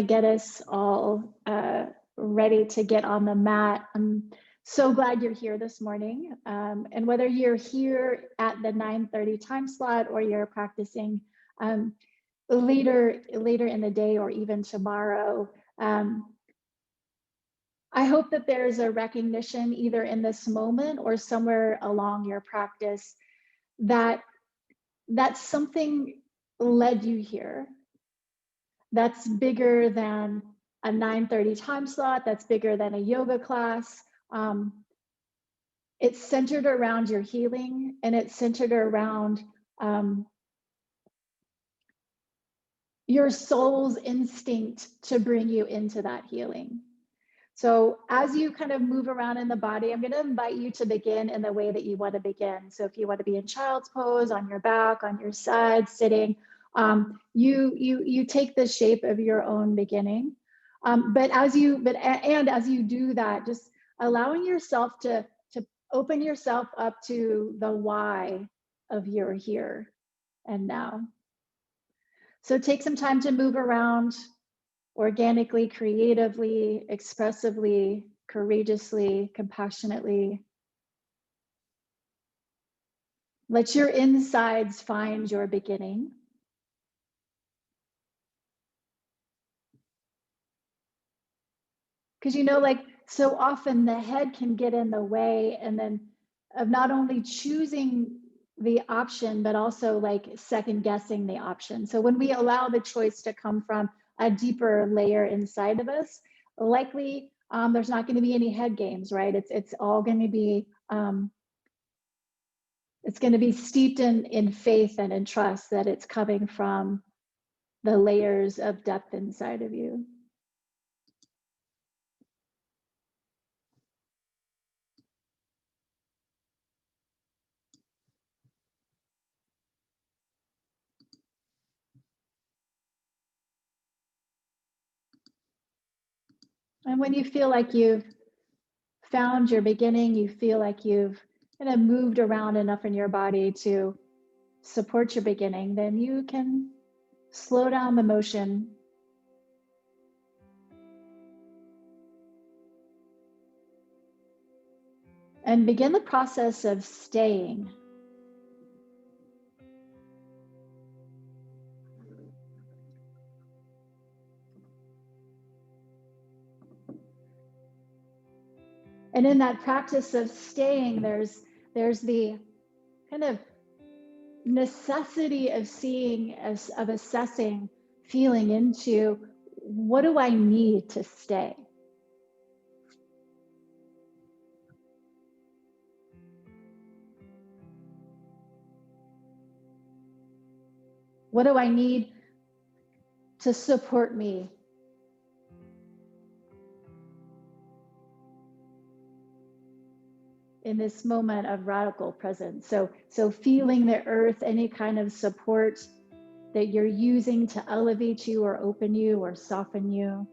get us all ready to get on the mat. I'm so glad you're here this morning. And whether you're here at the 9:30 time slot or you're practicing later in the day or even tomorrow, I hope that there's a recognition either in this moment or somewhere along your practice that something led you here. That's bigger than a 9:30 time slot. That's bigger than a yoga class. It's centered around your healing, and it's centered around your soul's instinct to bring you into that healing. So as you kind of move around in the body, I'm going to invite you to begin in the way that you want to begin. So if you want to be in child's pose, on your back, on your side, sitting, you take the shape of your own beginning. But as you do that, just allowing yourself to open yourself up to the why of your here and now. So take some time to move around organically, creatively, expressively, courageously, compassionately. Let your insides find your beginning. Because like so often the head can get in the way, and then of not only choosing the option, but also like second guessing the option. So when we allow the choice to come from a deeper layer inside of us, likely there's not going to be any head games, right? It's all going to be steeped in faith and in trust that it's coming from the layers of depth inside of you. And when you feel like you've found your beginning, you feel like you've kind of moved around enough in your body to support your beginning, then you can slow down the motion. And begin the process of staying. And in that practice of staying, there's the kind of necessity of seeing, of assessing, feeling into, what do I need to stay? What do I need to support me? In this moment of radical presence. So feeling the earth, any kind of support that you're using to elevate you or open you or soften you.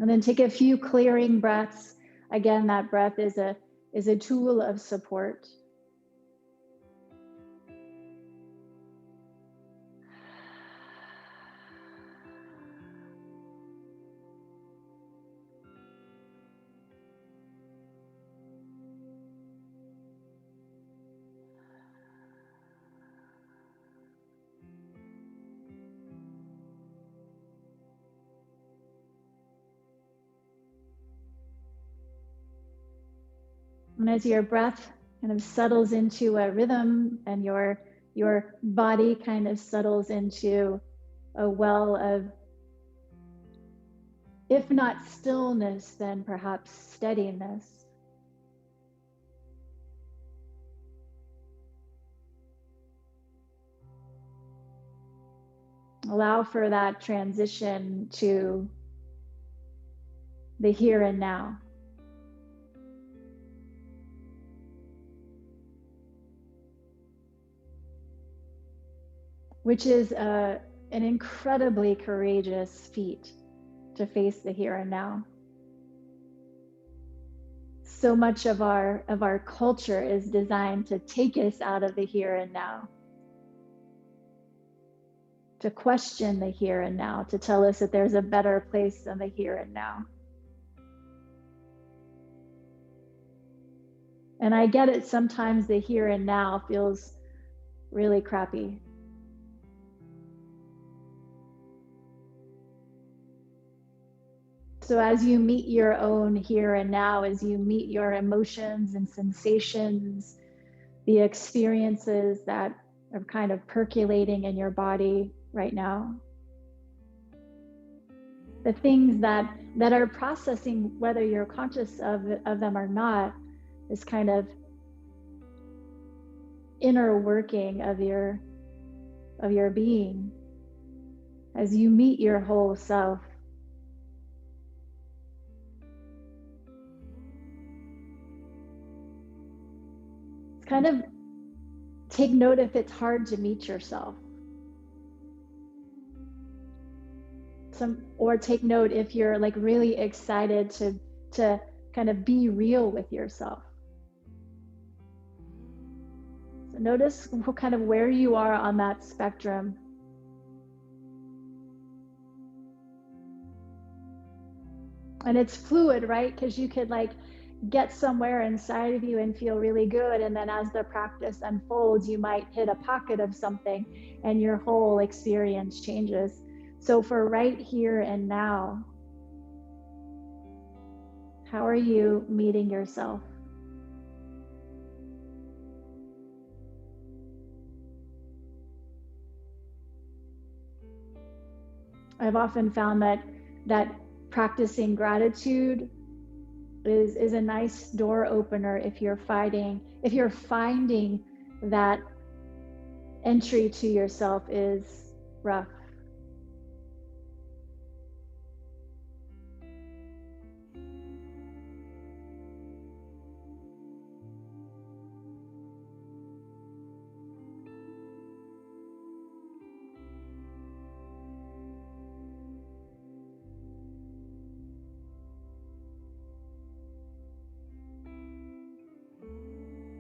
And then take a few clearing breaths. Again, that breath is a tool of support. And as your breath kind of settles into a rhythm and your body kind of settles into a well of, if not stillness, then perhaps steadiness. Allow for that transition to the here and now. Which is an incredibly courageous feat, to face the here and now. So much of our culture is designed to take us out of the here and now, to question the here and now, to tell us that there's a better place than the here and now. And I get it, sometimes the here and now feels really crappy. So as you meet your own here and now, as you meet your emotions and sensations, the experiences that are kind of percolating in your body right now, the things that are processing, whether you're conscious of them or not, this kind of inner working of your being as you meet your whole self. It's kind of take note if it's hard to meet yourself. Or take note if you're like really excited to kind of be real with yourself. So notice kind of where you are on that spectrum. And it's fluid, right? Because you could like get somewhere inside of you and feel really good, and then as the practice unfolds, you might hit a pocket of something and your whole experience changes. So for right here and now, how are you meeting yourself? I've often found that practicing gratitude is a nice door opener if you're finding that entry to yourself is rough.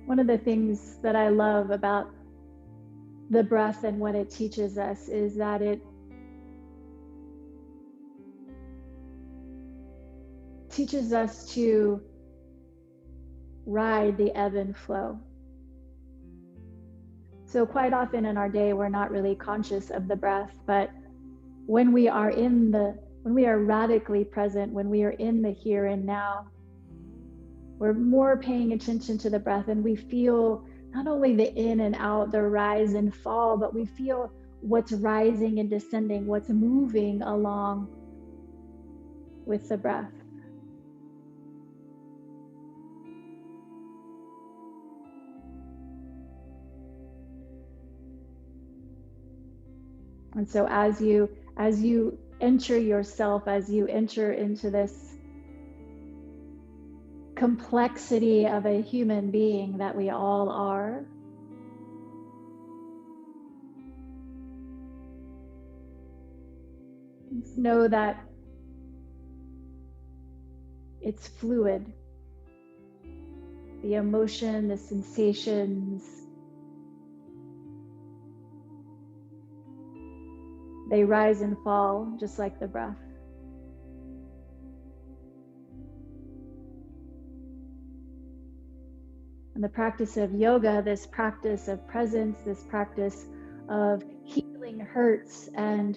One of the things that I love about the breath and what it teaches us is that it teaches us to ride the ebb and flow. So quite often in our day, we're not really conscious of the breath, but when we are radically present, when we are in the here and now, we're more paying attention to the breath, and we feel not only the in and out, the rise and fall, but we feel what's rising and descending, what's moving along with the breath. And so as you enter yourself, as you enter into this complexity of a human being that we all are, just know that it's fluid. The emotion, the sensations, they rise and fall just like the breath. And the practice of yoga, this practice of presence, this practice of healing hurts and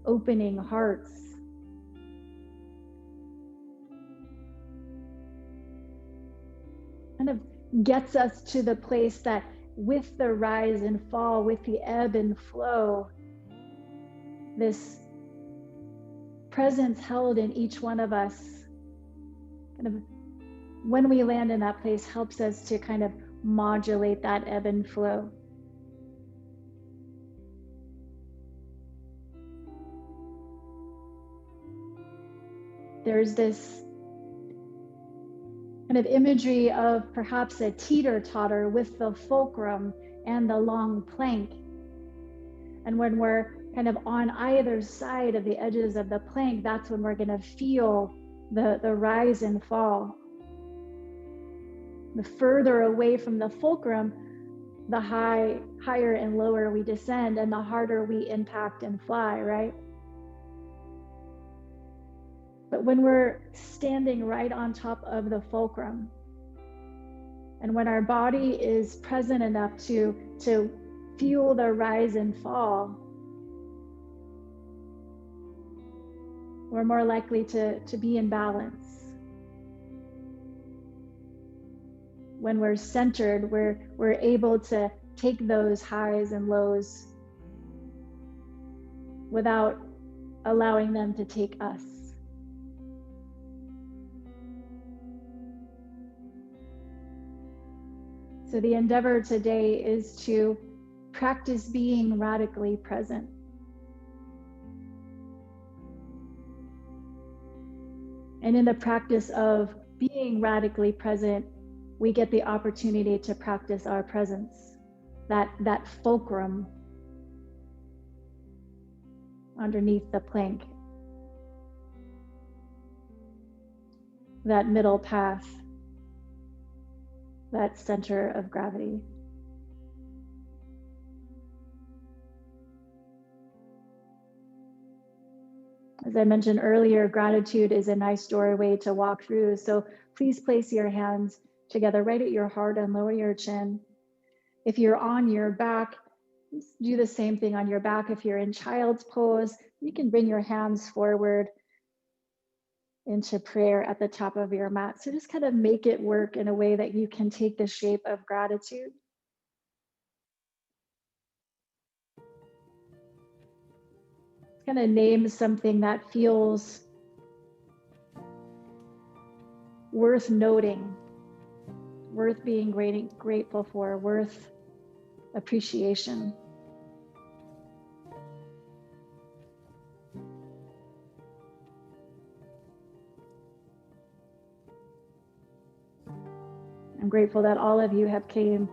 opening hearts, kind of gets us to the place that with the rise and fall, with the ebb and flow, this presence held in each one of us, kind of when we land in that place, helps us to kind of modulate that ebb and flow. There's this kind of imagery of perhaps a teeter-totter with the fulcrum and the long plank. And when we're kind of on either side of the edges of the plank, that's when we're going to feel the rise and fall. The further away from the fulcrum, the higher and lower we descend, and the harder we impact and fly, right? But when we're standing right on top of the fulcrum, and when our body is present enough to feel the rise and fall, we're more likely to be in balance. When we're centered, we're able to take those highs and lows without allowing them to take us. So the endeavor today is to practice being radically present. And in the practice of being radically present, we get the opportunity to practice our presence, that fulcrum underneath the plank, that middle path, that center of gravity. As I mentioned earlier, gratitude is a nice doorway to walk through. So please place your hands together right at your heart and lower your chin. If you're on your back, do the same thing on your back. If you're in child's pose, you can bring your hands forward into prayer at the top of your mat. So just kind of make it work in a way that you can take the shape of gratitude. Kind of name something that feels worth noting, worth being grateful for, worth appreciation. I'm grateful that all of you have came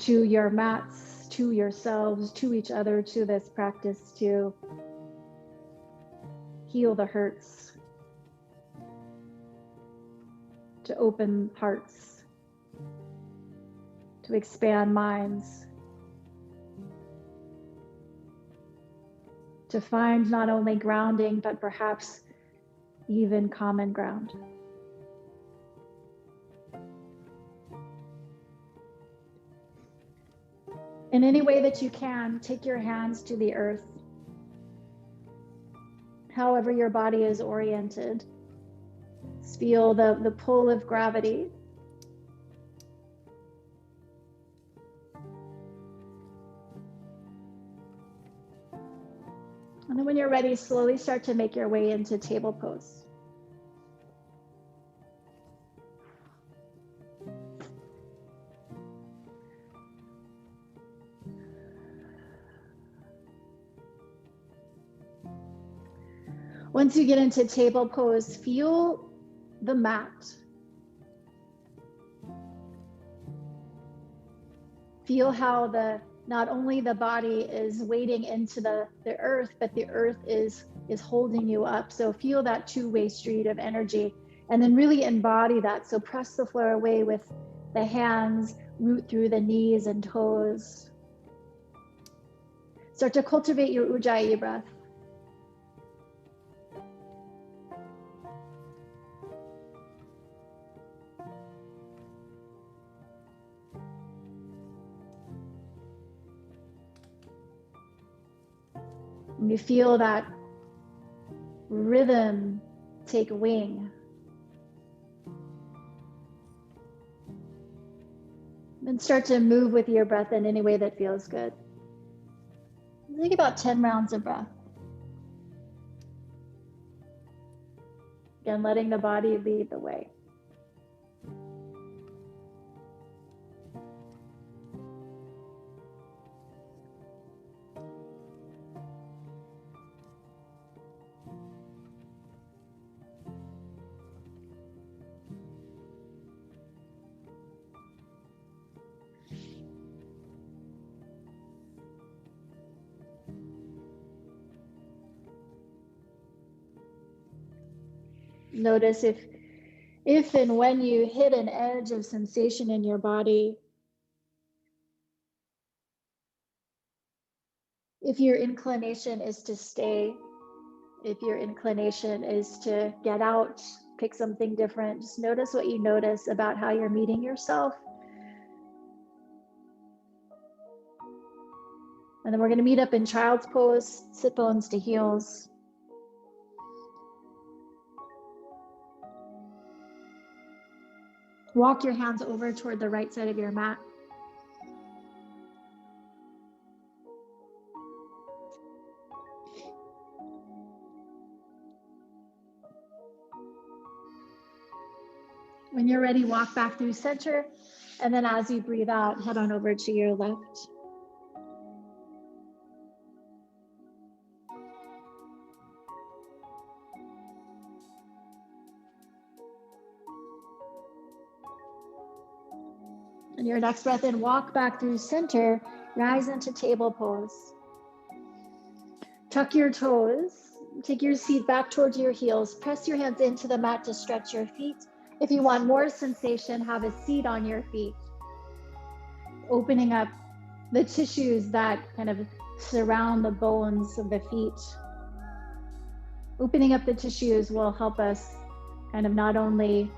to your mats, to yourselves, to each other, to this practice to heal the hurts, to open hearts, to expand minds, to find not only grounding, but perhaps even common ground. In any way that you can, take your hands to the earth. However your body is oriented, feel the pull of gravity. And then when you're ready, slowly start to make your way into table pose. Once you get into table pose, feel the mat. Feel how not only the body is weighting into the earth, but the earth is holding you up. So feel that two-way street of energy, and then really embody that. So press the floor away with the hands, root through the knees and toes. Start to cultivate your Ujjayi breath. And you feel that rhythm take wing. Then start to move with your breath in any way that feels good. Take about 10 rounds of breath. Again, letting the body lead the way. Notice if and when you hit an edge of sensation in your body, If your inclination is to stay, if your inclination is to get out, pick something different, just notice what you notice about how you're meeting yourself. And then we're going to meet up in child's pose, sit bones to heels. Walk your hands over toward the right side of your mat. When you're ready, walk back through center. And then as you breathe out, head on over to your left. And your next breath in, walk back through center, rise into table pose. Tuck your toes, take your seat back towards your heels, press your hands into the mat to stretch your feet. If you want more sensation, have a seat on your feet, opening up the tissues that kind of surround the bones of the feet. Opening up the tissues will help us kind of not only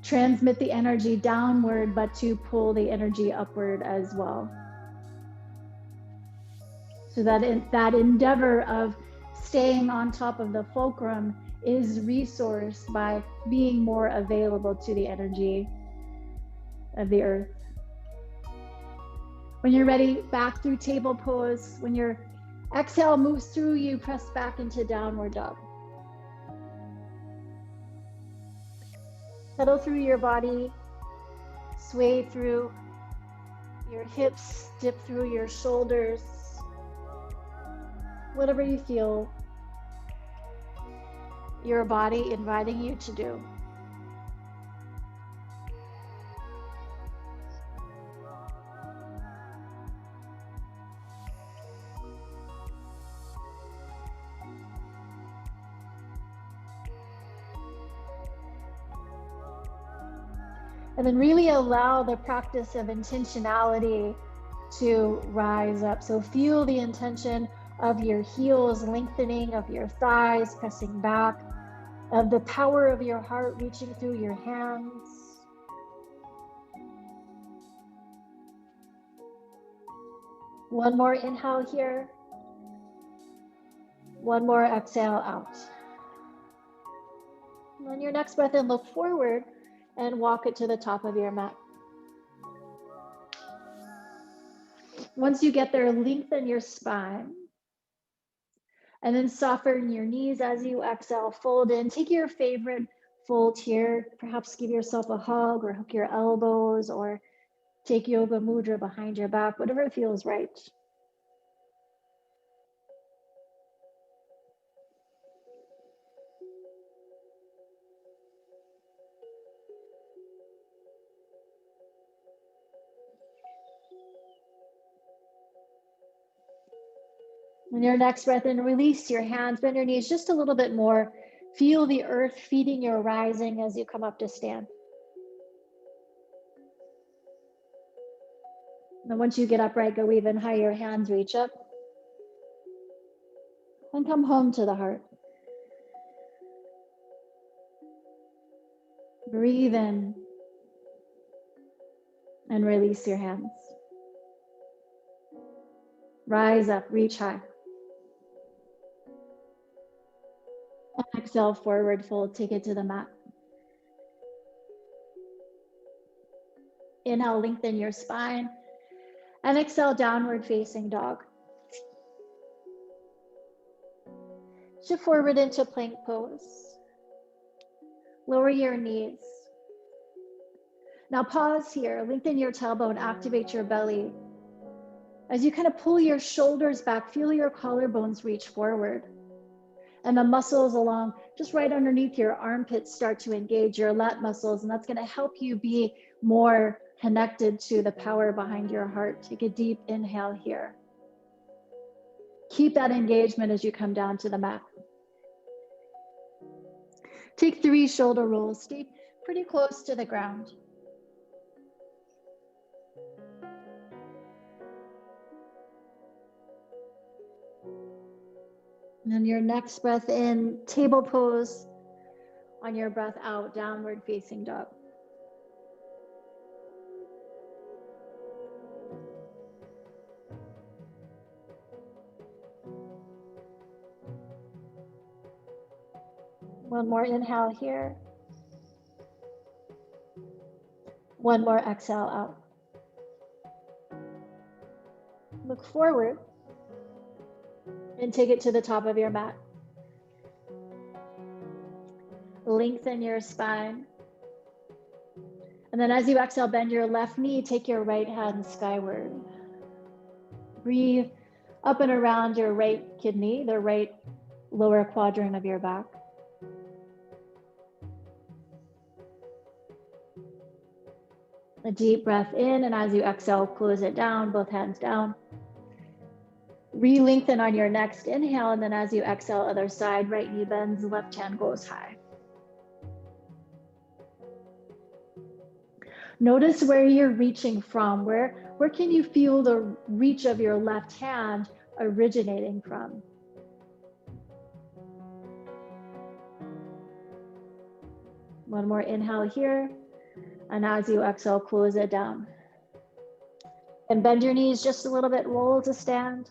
transmit the energy downward, but to pull the energy upward as well. So that endeavor of staying on top of the fulcrum is resourced by being more available to the energy of the earth. When you're ready, back through table pose. When your exhale moves through you, press back into downward dog. Settle through your body, sway through your hips, dip through your shoulders. Whatever you feel your body inviting you to do. And then really allow the practice of intentionality to rise up. So feel the intention of your heels lengthening, of your thighs pressing back, of the power of your heart reaching through your hands. One more inhale here. One more exhale out. And on your next breath in, look forward and walk it to the top of your mat. Once you get there, lengthen your spine. And then soften your knees as you exhale, fold in. Take your favorite fold here. Perhaps give yourself a hug or hook your elbows or take yoga mudra behind your back, whatever feels right. On your next breath in, release your hands, bend your knees just a little bit more. Feel the earth feeding your rising as you come up to stand. And once you get upright, go even higher, hands reach up. And come home to the heart. Breathe in and release your hands. Rise up, reach high. And exhale, forward fold, take it to the mat. Inhale, lengthen your spine. And exhale, downward facing dog. Shift forward into plank pose. Lower your knees. Now pause here, lengthen your tailbone, activate your belly. As you kind of pull your shoulders back, feel your collarbones reach forward. And the muscles along just right underneath your armpits start to engage your lat muscles, and that's going to help you be more connected to the power behind your heart. Take a deep inhale here. Keep that engagement as you come down to the mat. Take 3 shoulder rolls. Stay pretty close to the ground. And your next breath in, table pose. On your breath out, downward facing dog. One more inhale here. One more exhale out. Look forward and take it to the top of your mat. Lengthen your spine. And then as you exhale, bend your left knee, take your right hand skyward. Breathe up and around your right kidney, the right lower quadrant of your back. A deep breath in, and as you exhale, close it down, both hands down. Re-lengthen on your next inhale, and then as you exhale, other side, right knee bends, left hand goes high. Notice where you're reaching from. Where can you feel the reach of your left hand originating from? One more inhale here. And as you exhale, close it down. And bend your knees just a little bit, roll to stand.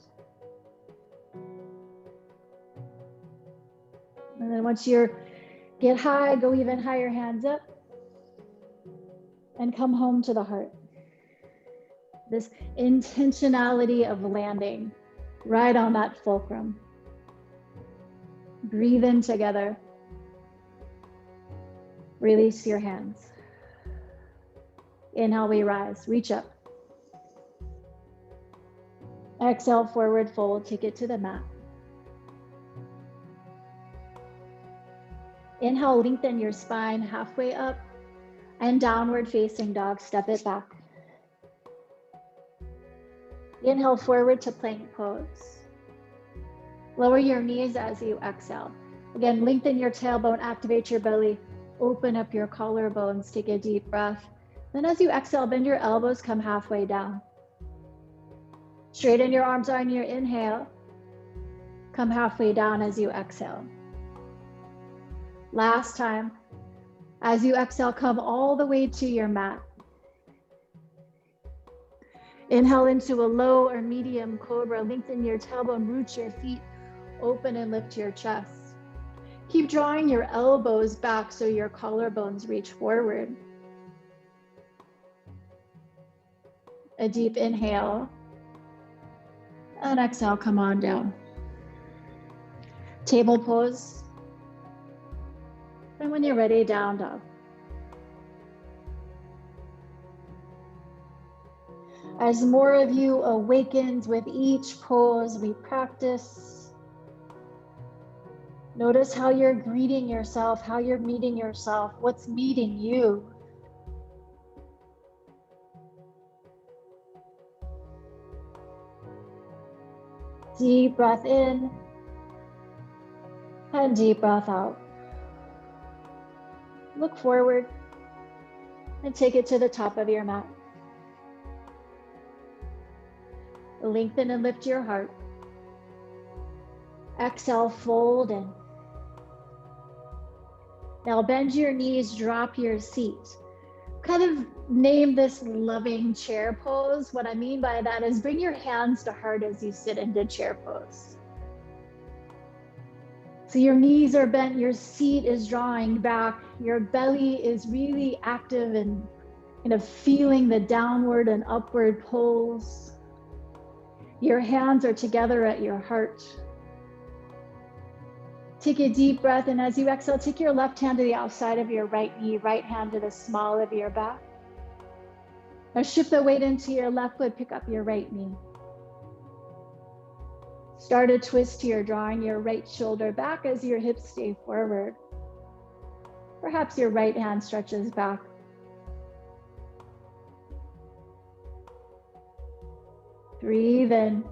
And then once you get high, go even higher, hands up. And come home to the heart. This intentionality of landing right on that fulcrum. Breathe in together. Release your hands. Inhale, we rise, reach up. Exhale, forward fold, take it to the mat. Inhale, lengthen your spine halfway up and downward facing dog, step it back. Inhale, forward to plank pose. Lower your knees as you exhale. Again, lengthen your tailbone, activate your belly, open up your collarbones, take a deep breath. Then as you exhale, bend your elbows, come halfway down. Straighten your arms on your inhale. Come halfway down as you exhale. Last time. As you exhale, come all the way to your mat. Inhale into a low or medium cobra. Lengthen your tailbone, root your feet, open and lift your chest. Keep drawing your elbows back so your collarbones reach forward. A deep inhale, and exhale, come on down. Table pose. And when you're ready, down dog. As more of you awakens with each pose we practice, notice how you're greeting yourself, how you're meeting yourself, what's meeting you. Deep breath in and deep breath out. Look forward and take it to the top of your mat. Lengthen and lift your heart. Exhale, fold in. Now bend your knees, drop your seat. Kind of name this loving chair pose. What I mean by that is bring your hands to heart as you sit into chair pose. So your knees are bent, your seat is drawing back, your belly is really active and kind of feeling the downward and upward pulls. Your hands are together at your heart. Take a deep breath, and as you exhale, take your left hand to the outside of your right knee, right hand to the small of your back. Now shift the weight into your left foot, pick up your right knee. Start a twist here, drawing your right shoulder back as your hips stay forward. Perhaps your right hand stretches back. Breathe in.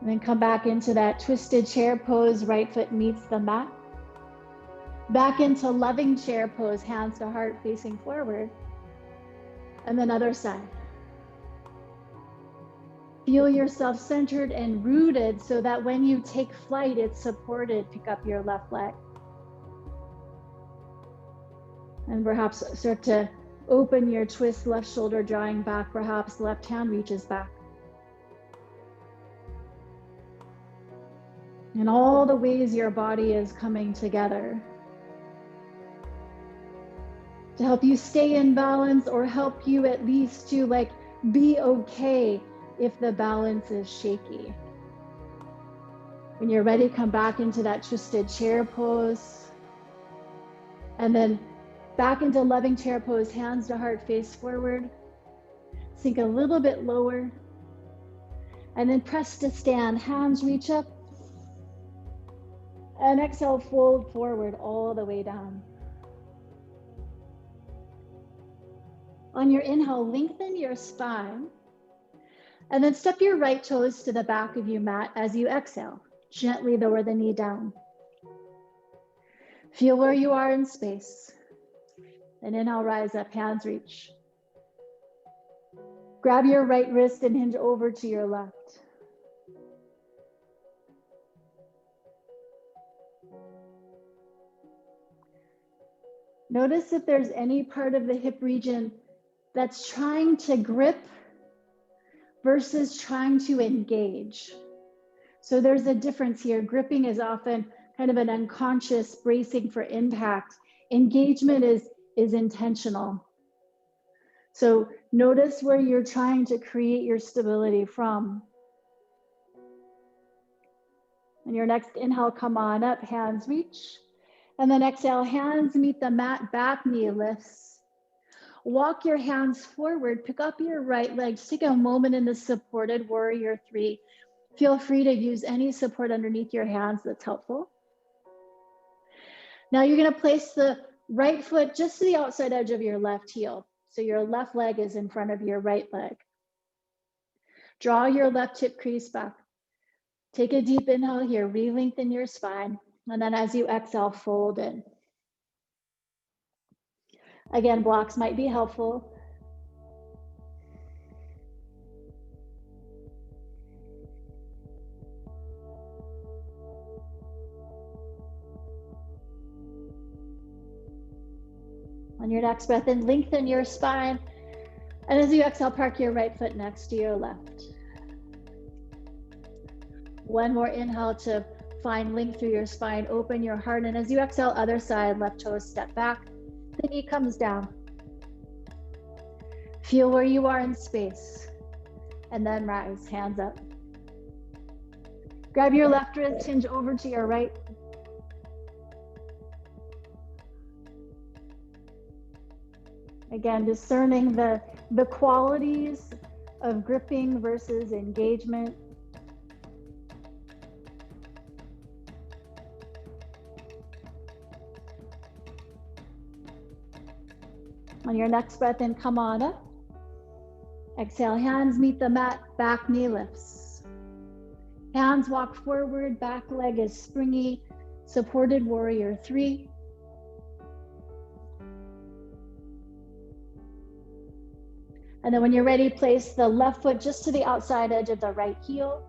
And then come back into that twisted chair pose, right foot meets the mat. Back into loving chair pose, hands to heart facing forward. And then other side. Feel yourself centered and rooted so that when you take flight, it's supported. Pick up your left leg. And perhaps start to open your twist, left shoulder drawing back, perhaps left hand reaches back. And all the ways your body is coming together to help you stay in balance, or help you at least to like be okay if the balance is shaky. When you're ready, come back into that twisted chair pose. And then back into loving chair pose, hands to heart, face forward. Sink a little bit lower. And then press to stand, hands reach up. And exhale, fold forward all the way down. On your inhale, lengthen your spine. And then step your right toes to the back of your mat as you exhale. Gently lower the knee down. Feel where you are in space. And inhale, rise up, hands reach. Grab your right wrist and hinge over to your left. Notice if there's any part of the hip region that's trying to grip versus trying to engage. So there's a difference here. Gripping is often kind of an unconscious bracing for impact. Engagement is intentional. So notice where you're trying to create your stability from. And your next inhale, come on up, hands reach. And then exhale, hands meet the mat, back knee lifts. Walk your hands forward, pick up your right leg. Just take a moment in the supported warrior three. Feel free to use any support underneath your hands that's helpful. Now you're gonna place the right foot just to the outside edge of your left heel. So your left leg is in front of your right leg. Draw your left hip crease back. Take a deep inhale here, re-lengthen your spine. And then as you exhale, fold in. Again, blocks might be helpful. On your next breath in, lengthen your spine. And as you exhale, park your right foot next to your left. One more inhale to find length through your spine, open your heart. And as you exhale, other side, left toes step back. The knee comes down. Feel where you are in space. And then rise, hands up. Grab your left wrist, hinge over to your right. Again, discerning the qualities of gripping versus engagement. On your next breath in, come on up. Exhale, hands meet the mat, back knee lifts. Hands walk forward, back leg is springy, supported warrior three. And then when you're ready, place the left foot just to the outside edge of the right heel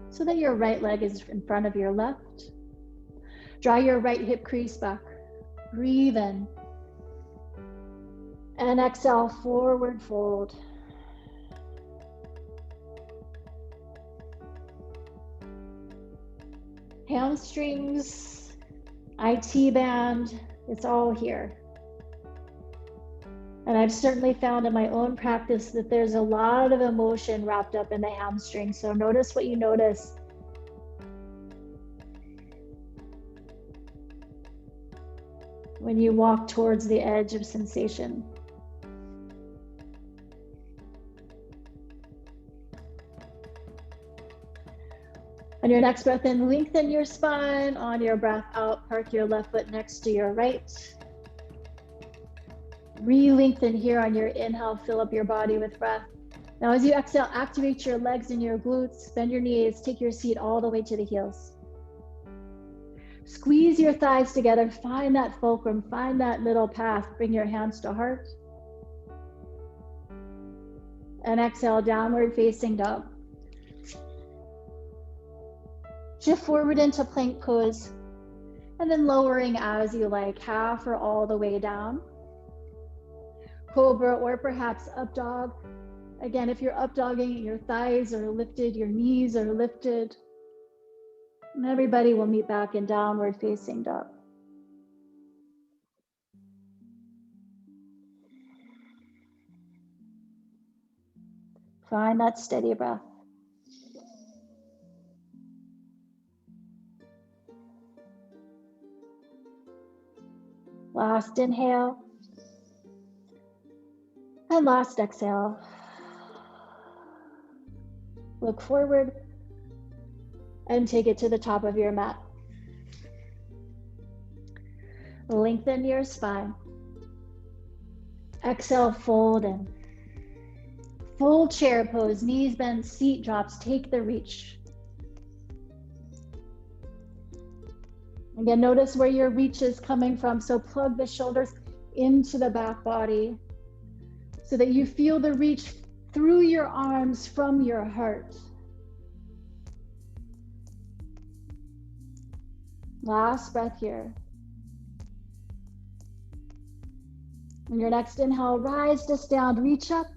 so that your right leg is in front of your left. Draw your right hip crease back. Breathe in. And exhale, forward fold. Hamstrings, IT band, it's all here. And I've certainly found in my own practice that there's a lot of emotion wrapped up in the hamstring. So notice what you notice. When you walk towards the edge of sensation. On your next breath in, lengthen your spine. On your breath out, park your left foot next to your right. Re-lengthen here on your inhale, fill up your body with breath. Now as you exhale, activate your legs and your glutes, bend your knees, take your seat all the way to the heels. Squeeze your thighs together, find that fulcrum, find that middle path, bring your hands to heart. And exhale, downward facing dog. Shift forward into plank pose, and then lowering as you like, half or all the way down. Cobra or perhaps up dog. Again, if you're up dogging, your thighs are lifted, your knees are lifted. And everybody will meet back in downward facing dog. Find that steady breath. Last inhale. And last exhale. Look forward and take it to the top of your mat. Lengthen your spine. Exhale, fold in. Full chair pose, knees bent, seat drops, take the reach. Again, notice where your reach is coming from. So plug the shoulders into the back body so that you feel the reach through your arms from your heart. Last breath here. On your next inhale, rise to stand, reach up.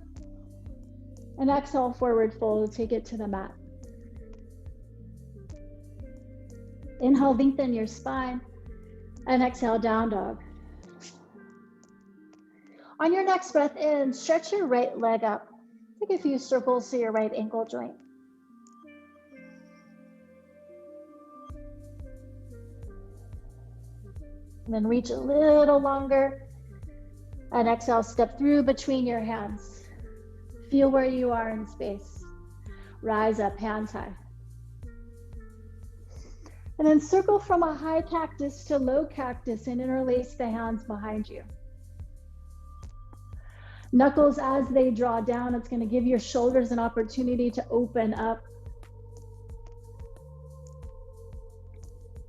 And exhale, forward fold, take it to the mat. Inhale, lengthen your spine. And exhale, down dog. On your next breath in, stretch your right leg up. Take a few circles to your right ankle joint. And then reach a little longer. And exhale, step through between your hands. Feel where you are in space. Rise up, hands high. And then circle from a high cactus to low cactus and interlace the hands behind you. Knuckles as they draw down, it's going to give your shoulders an opportunity to open up.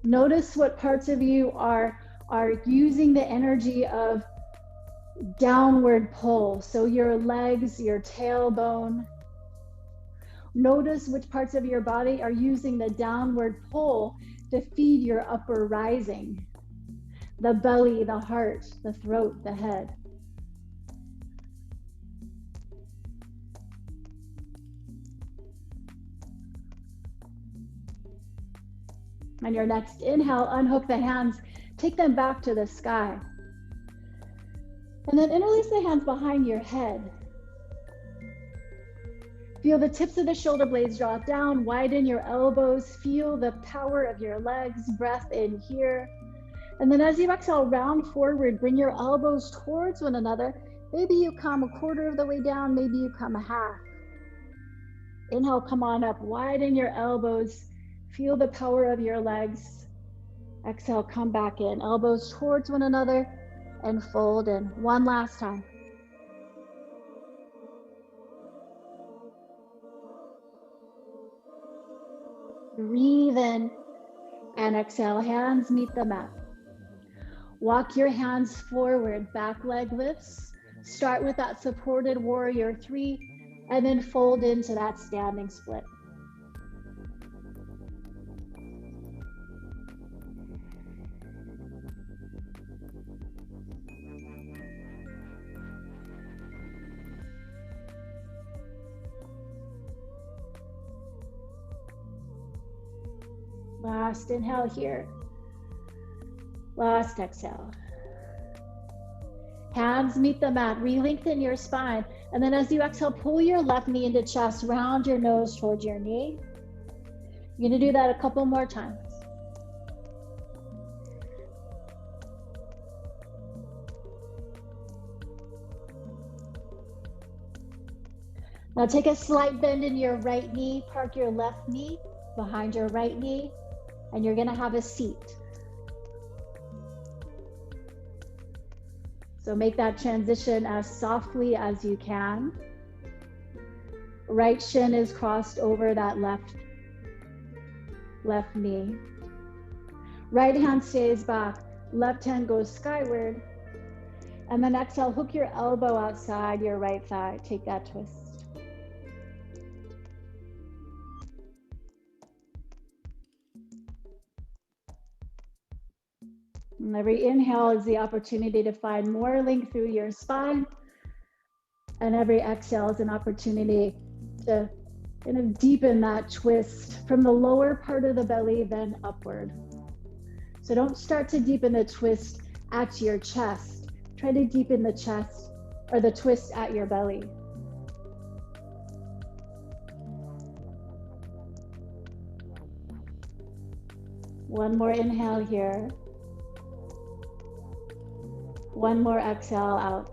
Notice what parts of you are using the energy of downward pull. So your legs, your tailbone. Notice which parts of your body are using the downward pull to feed your upper rising. The belly, the heart, the throat, the head. On your next inhale, unhook the hands, take them back to the sky. And then interlace the hands behind your head. Feel the tips of the shoulder blades drop down, widen your elbows, feel the power of your legs, breath in here. And then as you exhale, round forward, bring your elbows towards one another. Maybe you come a quarter of the way down, maybe you come a half. Inhale, come on up, widen your elbows, feel the power of your legs. Exhale, come back in, elbows towards one another and fold in. One last time. Breathe in and exhale, hands meet the mat. Walk your hands forward, back leg lifts. Start with that supported warrior 3 and then fold into that standing split. Last inhale here. Last exhale. Hands meet the mat, re-lengthen your spine. And then as you exhale, pull your left knee into chest, round your nose towards your knee. You're gonna do that a couple more times. Now take a slight bend in your right knee, park your left knee behind your right knee, and you're gonna have a seat. So make that transition as softly as you can. Right shin is crossed over that left knee. Right hand stays back, left hand goes skyward. And then exhale, hook your elbow outside your right thigh, take that twist. And every inhale is the opportunity to find more length through your spine. And every exhale is an opportunity to kind of deepen that twist from the lower part of the belly, then upward. So don't start to deepen the twist at your chest. Try to deepen the chest or the twist at your belly. One more inhale here. One more exhale out.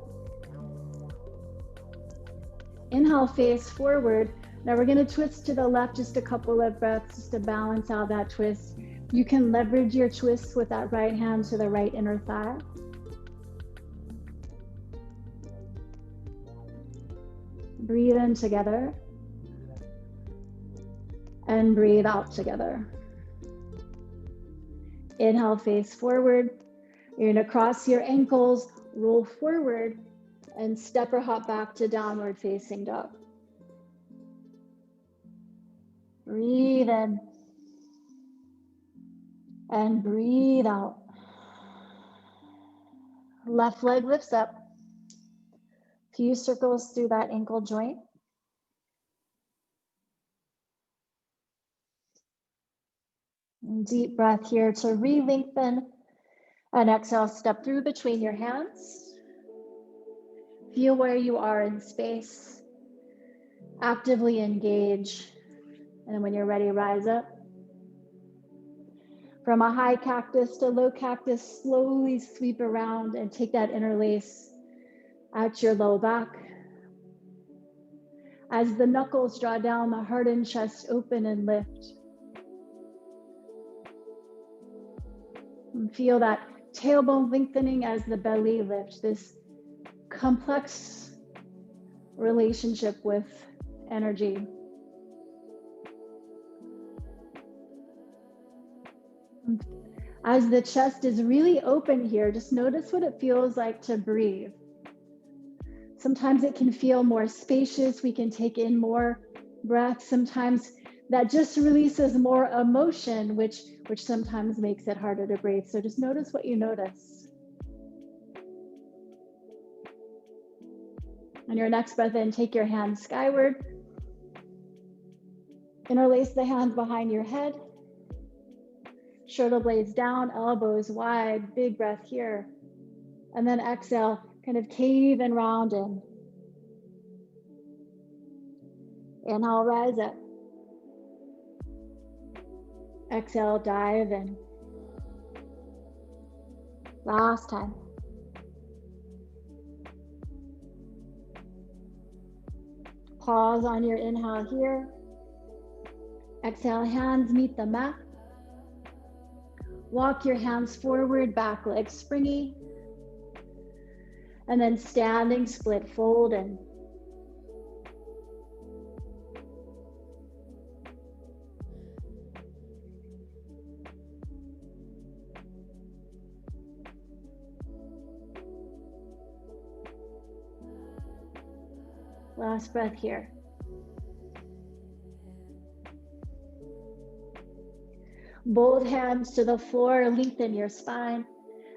Inhale, face forward. Now we're going to twist to the left just a couple of breaths just to balance out that twist. You can leverage your twist with that right hand to the right inner thigh. Breathe in together and breathe out together. Inhale, face forward. You're going to cross your ankles, roll forward, and step or hop back to downward facing dog. Breathe in and breathe out. Left leg lifts up. Few circles through that ankle joint. And deep breath here to re-lengthen. And exhale, step through between your hands. Feel where you are in space. Actively engage. And then when you're ready, rise up. From a high cactus to low cactus, slowly sweep around and take that interlace at your low back. As the knuckles draw down, the heart and chest open and lift. And feel that tailbone lengthening as the belly lifts, this complex relationship with energy. As the chest is really open here, just notice what it feels like to breathe. Sometimes it can feel more spacious. We can take in more breath. Sometimes that just releases more emotion, which sometimes makes it harder to breathe. So just notice what you notice. On your next breath in, take your hands skyward. Interlace the hands behind your head. Shoulder blades down, elbows wide, big breath here. And then exhale, kind of cave and round in. Inhale, rise up. Exhale, dive in. Last time. Pause on your inhale here. Exhale, hands meet the mat. Walk your hands forward, back leg springy. And then standing, split fold in. Last breath here. Both hands to the floor, lengthen your spine,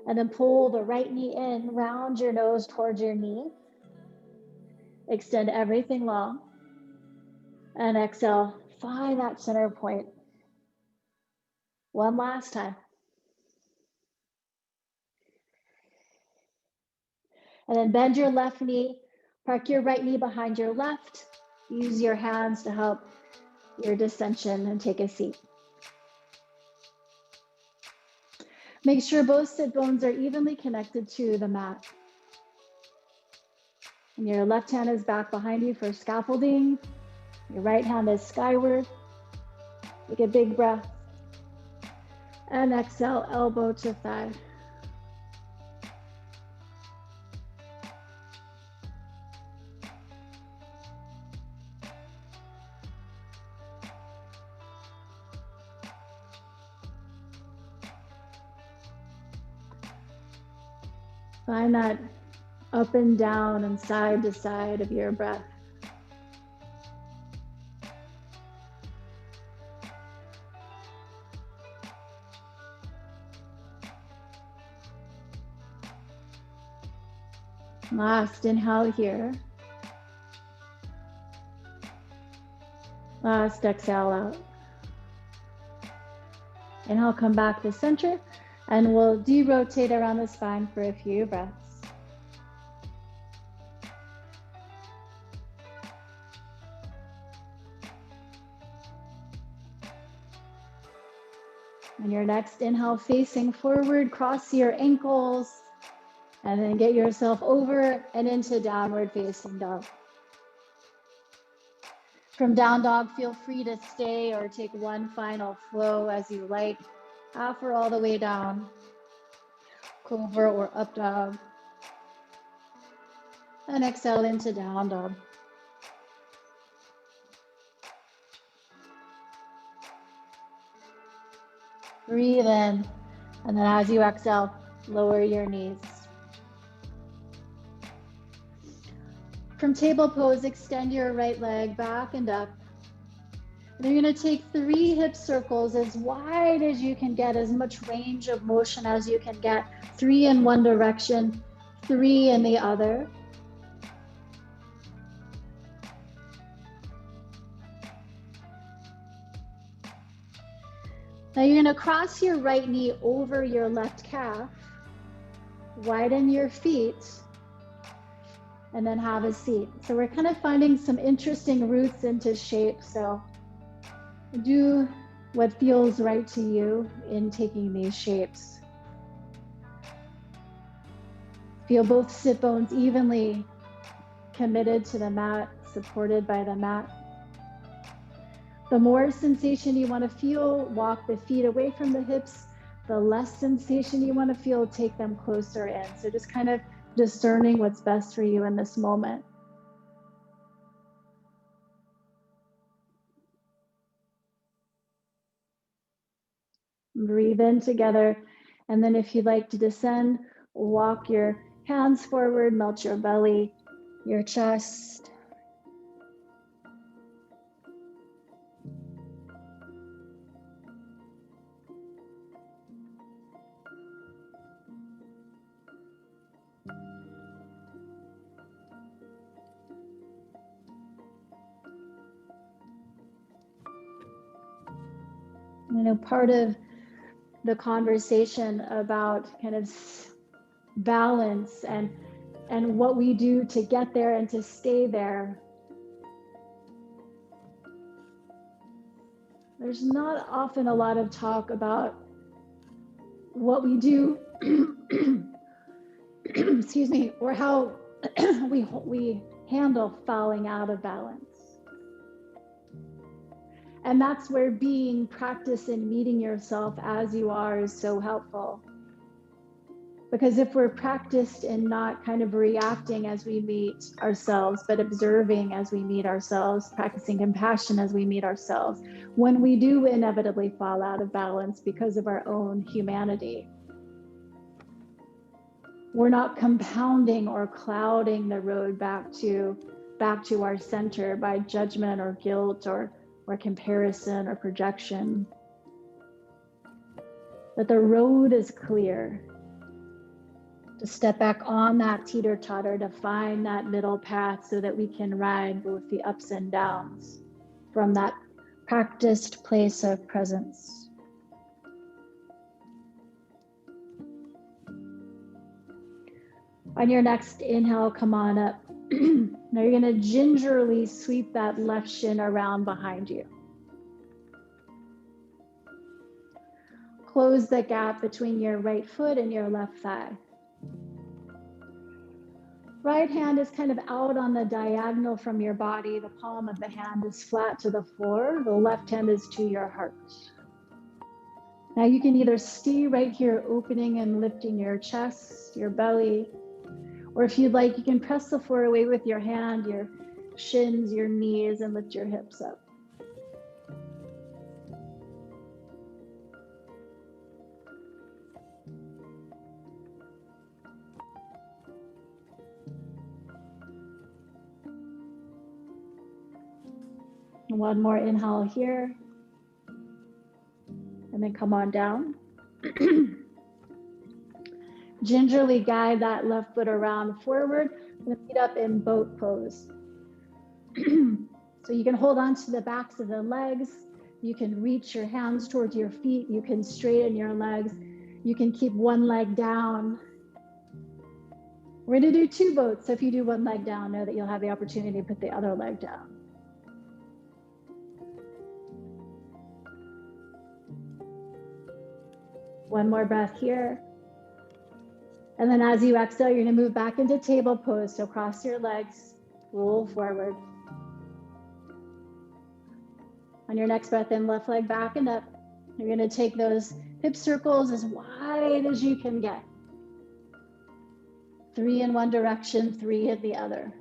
and then pull the right knee in, round your nose towards your knee. Extend everything long. And exhale, find that center point. One last time. And then bend your left knee, park your right knee behind your left. Use your hands to help your descension and take a seat. Make sure both sit bones are evenly connected to the mat. And your left hand is back behind you for scaffolding. Your right hand is skyward. Take a big breath. And exhale, elbow to thigh. Find that up and down and side to side of your breath. Last inhale here. Last exhale out. Inhale, come back to center, and we'll de-rotate around the spine for a few breaths. On your next inhale, facing forward, cross your ankles, and then get yourself over and into downward facing dog. From down dog, feel free to stay or take one final flow as you like, half or all the way down, cobra or up dog, and exhale into down dog. Breathe in, and then as you exhale, lower your knees. From table pose, extend your right leg back and up. And you're going to take 3 hip circles as wide as you can get, as much range of motion as you can get. 3 in one direction, 3 in the other. Now you're going to cross your right knee over your left calf, widen your feet, and then have a seat. So we're kind of finding some interesting roots into shape. So do what feels right to you in taking these shapes. Feel both sit bones evenly committed to the mat, supported by the mat. The more sensation you want to feel, walk the feet away from the hips. The less sensation you want to feel, take them closer in. So just kind of discerning what's best for you in this moment. Breathe in together. And then if you'd like to descend, walk your hands forward, melt your belly, your chest. Part of the conversation about kind of balance and what we do to get there and to stay there. There's not often a lot of talk about what we do, excuse me, or how we handle falling out of balance. And that's where being, practice and meeting yourself as you are is so helpful. Because if we're practiced in not kind of reacting as we meet ourselves, but observing as we meet ourselves, practicing compassion as we meet ourselves, when we do inevitably fall out of balance because of our own humanity, we're not compounding or clouding the road back to our center by judgment or guilt or comparison or projection. But the road is clear. To step back on that teeter-totter, to find that middle path so that we can ride both the ups and downs from that practiced place of presence. On your next inhale, come on up. Now you're going to gingerly sweep that left shin around behind you. Close the gap between your right foot and your left thigh. Right hand is kind of out on the diagonal from your body. The palm of the hand is flat to the floor. The left hand is to your heart. Now you can either stay right here, opening and lifting your chest, your belly, or if you'd like, you can press the floor away with your hand, your shins, your knees, and lift your hips up. One more inhale here, and then come on down. Gingerly guide that left foot around forward and feet up in boat pose. So you can hold on to the backs of the legs. You can reach your hands towards your feet. You can straighten your legs. You can keep one leg down. We're going to do 2 boats. So if you do one leg down, know that you'll have the opportunity to put the other leg down. One more breath here. And then as you exhale, you're going to move back into table pose. So cross your legs, roll forward. On your next breath in, left leg back and up. You're going to take those hip circles as wide as you can get. 3 in one direction, 3 in the other.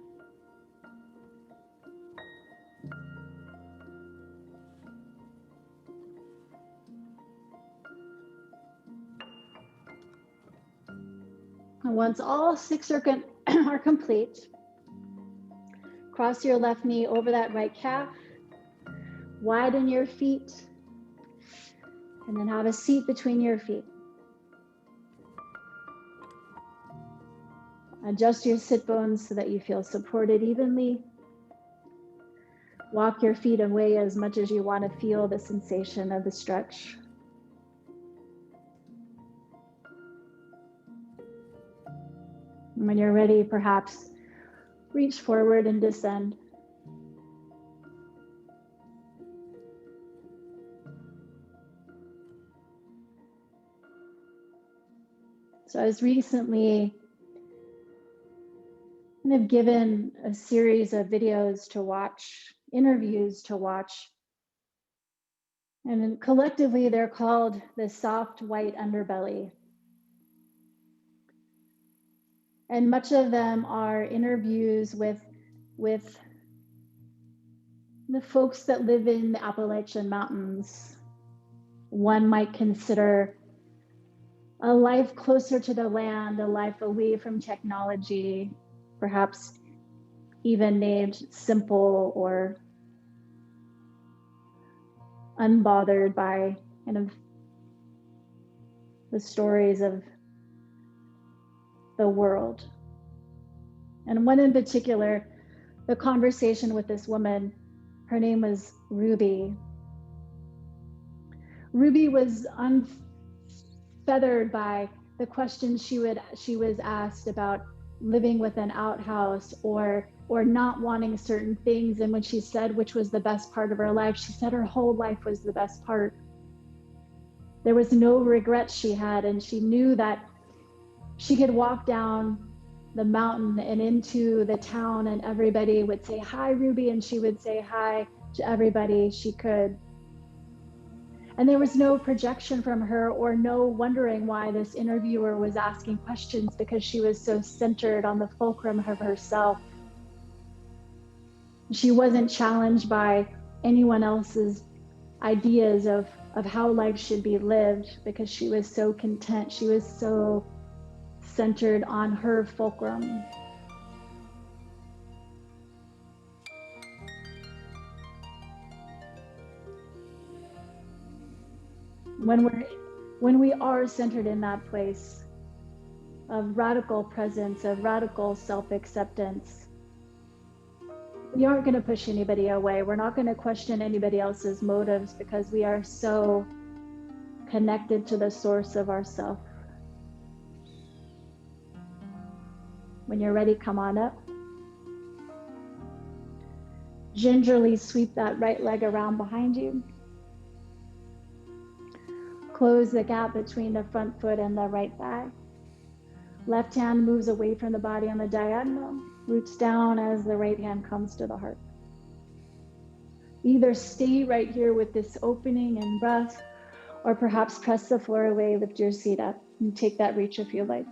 And once all 6 are complete, cross your left knee over that right calf, widen your feet, and then have a seat between your feet. Adjust your sit bones so that you feel supported evenly. Walk your feet away as much as you want to feel the sensation of the stretch. And when you're ready, perhaps reach forward and descend. So I was recently kind of given a series of videos to watch, interviews to watch. And collectively, they're called the soft white underbelly. And much of them are interviews with the folks that live in the Appalachian Mountains. One might consider a life closer to the land, a life away from technology, perhaps even named simple or unbothered by kind of the stories of the world. And one in particular, the conversation with this woman, her name was Ruby. Ruby was unfeathered by the questions she was asked about living with an outhouse or not wanting certain things. And when she said which was the best part of her life, she said her whole life was the best part. There was no regrets she had, and she knew that she could walk down the mountain and into the town and everybody would say, "Hi, Ruby," and she would say hi to everybody she could. And there was no projection from her or no wondering why this interviewer was asking questions, because she was so centered on the fulcrum of herself. She wasn't challenged by anyone else's ideas of how life should be lived, because she was so content. She was so centered on her fulcrum. When we are centered in that place of radical presence, of radical self-acceptance, we aren't going to push anybody away. We're not going to question anybody else's motives, because we are so connected to the source of ourself. When you're ready, come on up. Gingerly sweep that right leg around behind you. Close the gap between the front foot and the right thigh. Left hand moves away from the body on the diagonal, roots down as the right hand comes to the heart. Either stay right here with this opening and breath, or perhaps press the floor away, lift your seat up, and take that reach if you like.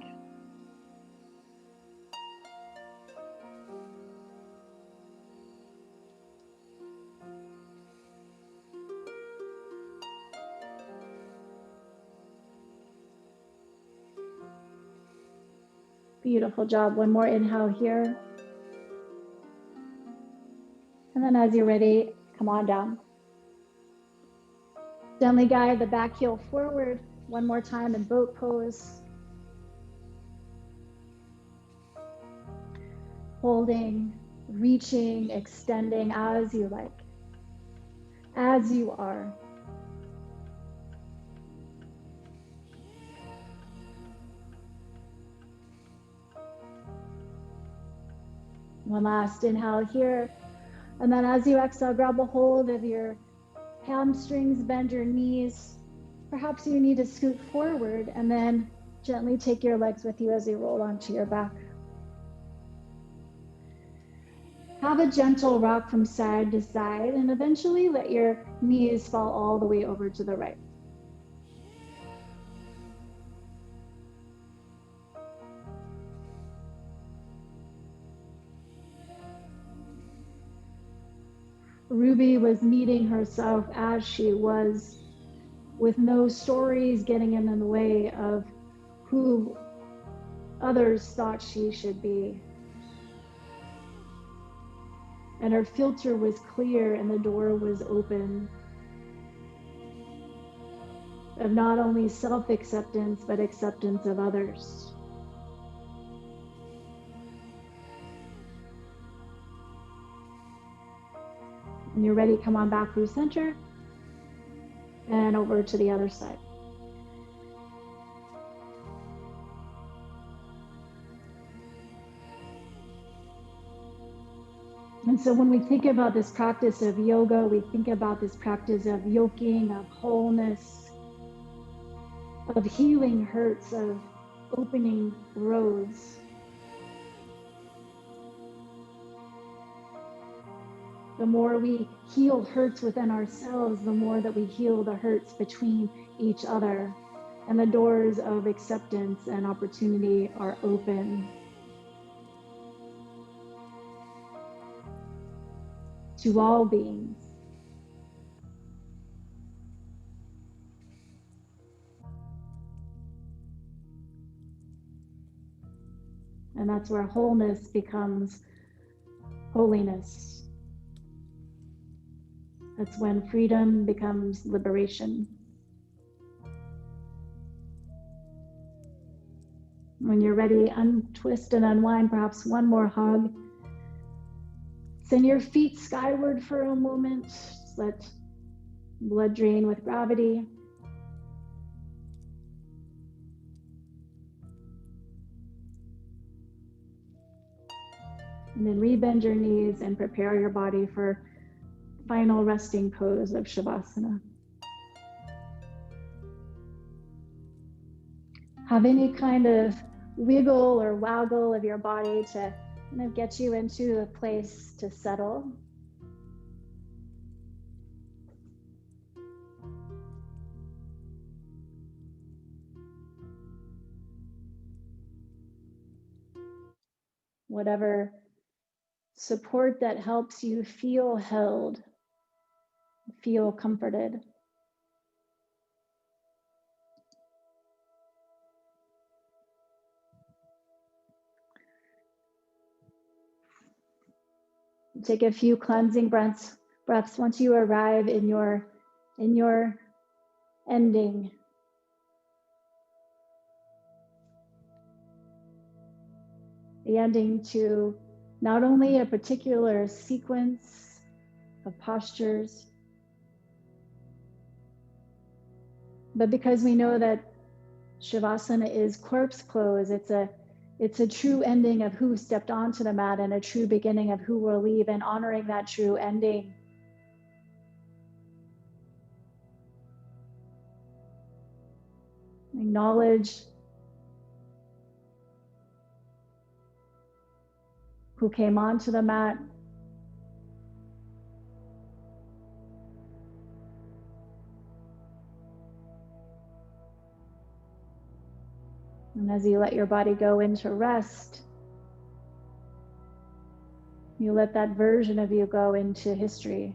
Beautiful job. One more inhale here. And then as you're ready, come on down. Gently guide the back heel forward. One more time in boat pose. holding, reaching, extending as you like, as you are. One last inhale here. And then as you exhale, grab a hold of your hamstrings, bend your knees. Perhaps you need to scoot forward and then gently take your legs with you as you roll onto your back. Have a gentle rock from side to side and eventually let your knees fall all the way over to the right. Ruby was meeting herself as she was, with no stories getting in the way of who others thought she should be. And her filter was clear and the door was open of not only self-acceptance, but acceptance of others. When you're ready, come on back through center and over to the other side. And so when we think about this practice of yoga, we think about this practice of yoking, of wholeness, of healing hurts, of opening roads. The more we heal hurts within ourselves, the more that we heal the hurts between each other. And the doors of acceptance and opportunity are open to all beings. And that's where wholeness becomes holiness. That's when freedom becomes liberation. When you're ready, untwist and unwind, perhaps one more hug. Send your feet skyward for a moment. Just let blood drain with gravity. And then rebend your knees and prepare your body for final resting pose of Shavasana. Have any kind of wiggle or waggle of your body to kind of get you into a place to settle. Whatever support that helps you feel held, feel comforted. Take a few cleansing breaths once you arrive in your ending. The ending to not only a particular sequence of postures, but because we know that Shavasana is corpse pose, it's a true ending of who stepped onto the mat and a true beginning of who will leave, and honoring that true ending. Acknowledge who came onto the mat. And as you let your body go into rest, you let that version of you go into history.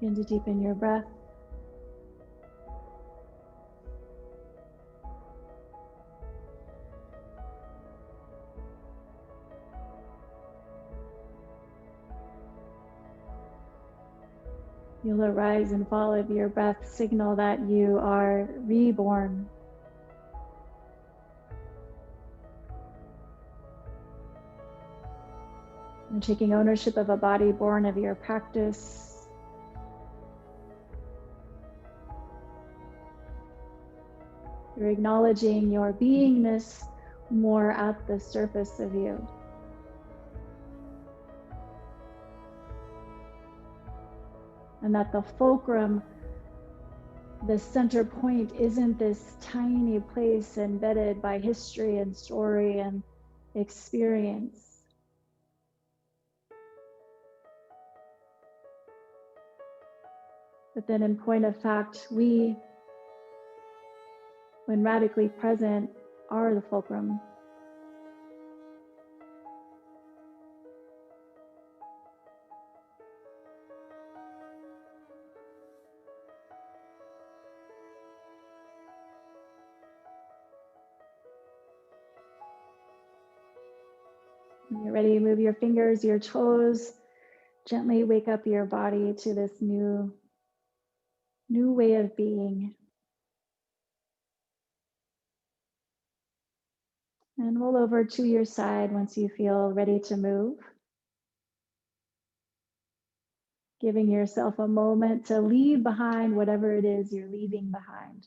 Begin to deepen your breath. Feel the rise and fall of your breath signal that you are reborn. You're taking ownership of a body born of your practice. You're acknowledging your beingness more at the surface of you. And that the fulcrum, the center point, isn't this tiny place embedded by history and story and experience. But then in point of fact, we, when radically present, are the fulcrum. When you're ready, move your fingers, your toes, gently wake up your body to this new way of being. And roll over to your side once you feel ready to move. Giving yourself a moment to leave behind whatever it is you're leaving behind,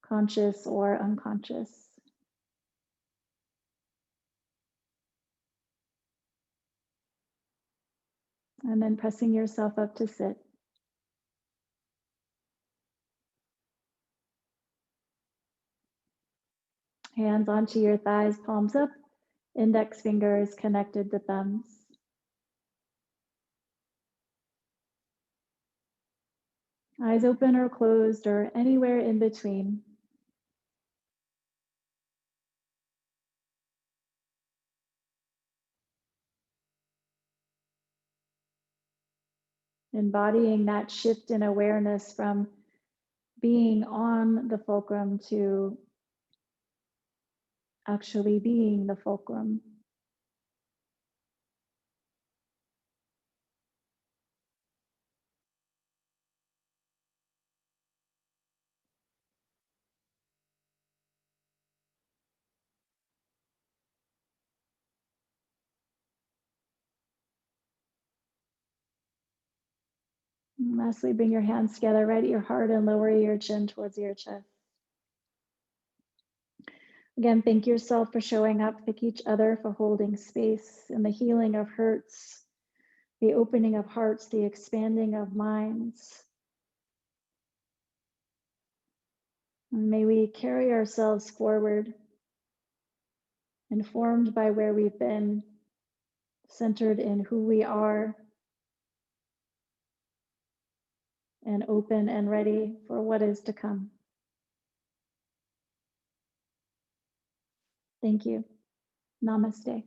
conscious or unconscious. And then pressing yourself up to sit. Hands onto your thighs, palms up, index fingers connected to thumbs. Eyes open or closed or anywhere in between. Embodying that shift in awareness from being on the fulcrum to actually being the fulcrum. And lastly, bring your hands together right at your heart and lower your chin towards your chest. Again, thank yourself for showing up. Thank each other for holding space in the healing of hurts, the opening of hearts, the expanding of minds. And may we carry ourselves forward, informed by where we've been, centered in who we are, and open and ready for what is to come. Thank you. Namaste.